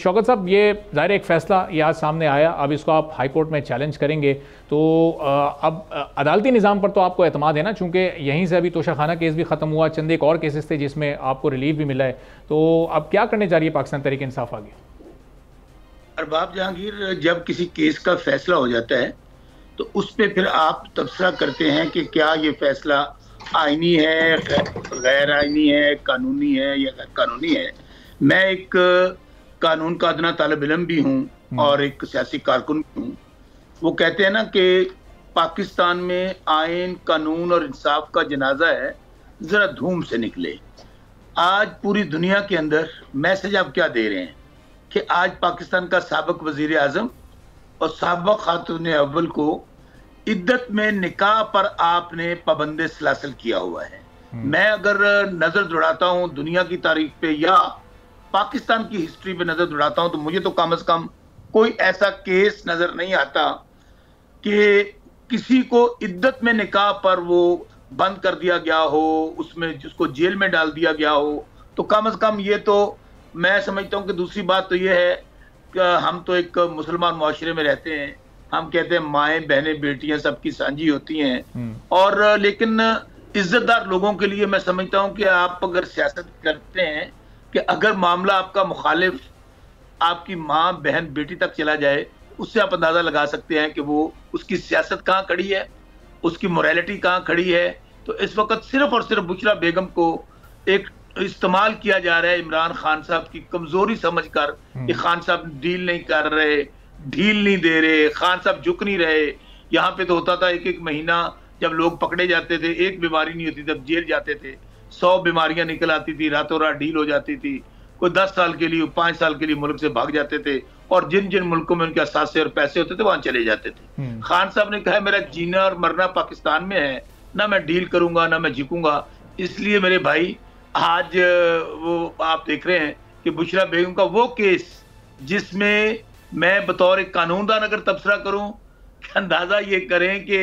शौकत साहब, ये ज़ाहिर एक फ़ैसला ये आज सामने आया, अब इसको आप हाई कोर्ट में चैलेंज करेंगे तो अब अदालती निज़ाम पर तो आपको एतमाद है ना, चूँकि यहीं से अभी तोशाखाना केस भी ख़त्म हुआ, चंद एक और केसेस थे जिसमें आपको रिलीफ भी मिला है, तो अब क्या करने जा रही है पाकिस्तान तहरीक इंसाफ आगे? अरबाब जहांगीर, जब किसी केस का फैसला हो जाता है तो उस पर फिर आप तबसरा करते हैं कि क्या ये फैसला आईनी है, गैर आईनी है, कानूनी है या गैर कानूनी है। मैं एक कानून का अदना तालिब इल्म भी हूँ और एक सियासी कारकुन भी हूँ। वो कहते हैं ना कि पाकिस्तान में आइन, कानून और इंसाफ का जनाजा है, जरा धूम से निकले। आज पूरी दुनिया के अंदर मैसेज आप क्या दे रहे हैं कि आज पाकिस्तान का साबिक वजीर आजम और साबिक खातून अव्वल को इद्दत में निकाह पर आपने पाबंद सलासल किया हुआ है। मैं अगर नजर दौड़ाता हूँ दुनिया की तारीख पे या पाकिस्तान की हिस्ट्री पे नजर दौड़ाता हूँ तो मुझे तो कम से कम कोई ऐसा केस नजर नहीं आता कि किसी को इद्दत में निकाह पर वो बंद कर दिया गया हो, उसमें जिसको जेल में डाल दिया गया हो। तो कम से कम ये तो मैं समझता हूँ कि दूसरी बात तो ये है कि हम तो एक मुसलमान मुआशरे में रहते हैं, हम कहते हैं माएँ बहनें बेटियां सबकी साझी होती हैं, और लेकिन इज्जतदार लोगों के लिए मैं समझता हूँ कि आप अगर सियासत करते हैं कि अगर मामला आपका मुखालिफ आपकी माँ बहन बेटी तक चला जाए, उससे आप अंदाजा लगा सकते हैं कि वो उसकी सियासत कहाँ खड़ी है, उसकी मोरालिटी कहाँ खड़ी है। तो इस वक्त सिर्फ और सिर्फ बुशरा बेगम को एक इस्तेमाल किया जा रहा है इमरान खान साहब की कमजोरी समझकर कि खान साहब डील नहीं कर रहे, ढील नहीं दे रहे, खान साहब झुक नहीं रहे। यहाँ पे तो होता था एक एक महीना जब लोग पकड़े जाते थे, एक बीमारी नहीं होती, जब जेल जाते थे 100 बीमारियां निकल आती थी, रातों रात डील हो जाती थी। कोई 10 साल के लिए 5 साल के लिए मुल्क से भाग जाते थे और जिन जिन मुल्कों में उनके असासे और पैसे होते थे वहां चले जाते थे। खान साहब ने कहा मेरा जीना और मरना पाकिस्तान में है, ना मैं डील करूंगा ना मैं झुकूंगा। इसलिए मेरे भाई आज वो आप देख रहे हैं कि बुशरा बेगम का वो केस जिसमें मैं बतौर एक कानूनदान अगर तबसरा करूं, अंदाजा ये करें कि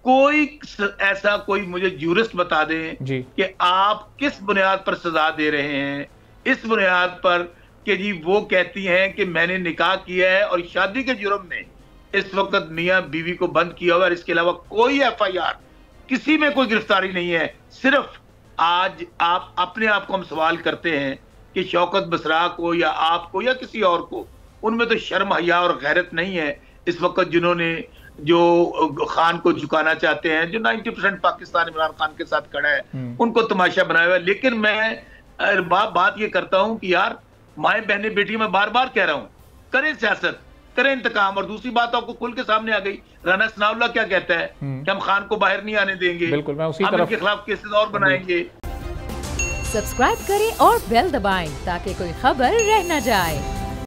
कोई ऐसा कोई मुझे ज्यूरिस्ट बता दें कि आप किस बुनियाद पर सजा दे रहे हैं। इस बुनियाद पर कि जी वो कहती हैं कि मैंने निकाह किया है और शादी के जुर्म में इस वक्त मियां बीवी को बंद किया हुआ है, इसके अलावा कोई FIR किसी में कोई गिरफ्तारी नहीं है। सिर्फ आज आप अपने आप को हम सवाल करते हैं कि शौकत बसरा को या आपको या किसी और को, उनमें तो शर्म हया और गैरत नहीं है इस वक्त, जिन्होंने जो खान को झुकाना चाहते हैं, जो 90% पाकिस्तान इमरान खान के साथ खड़ा है, उनको तमाशा बनाया हुआ है। लेकिन मैं बात ये करता हूं कि यार माए बहने बेटी, मैं बार बार कह रहा हूं, करें सियासत, करें इंतकाम। और दूसरी बात आपको खुल के सामने आ गई, राना सनाउल्लाह क्या कहता है कि हम खान को बाहर नहीं आने देंगे, हम इनके खिलाफ केसेस और बनाएंगे। सब्सक्राइब करें और बेल दबाएं ताकि कोई खबर रह न जाए।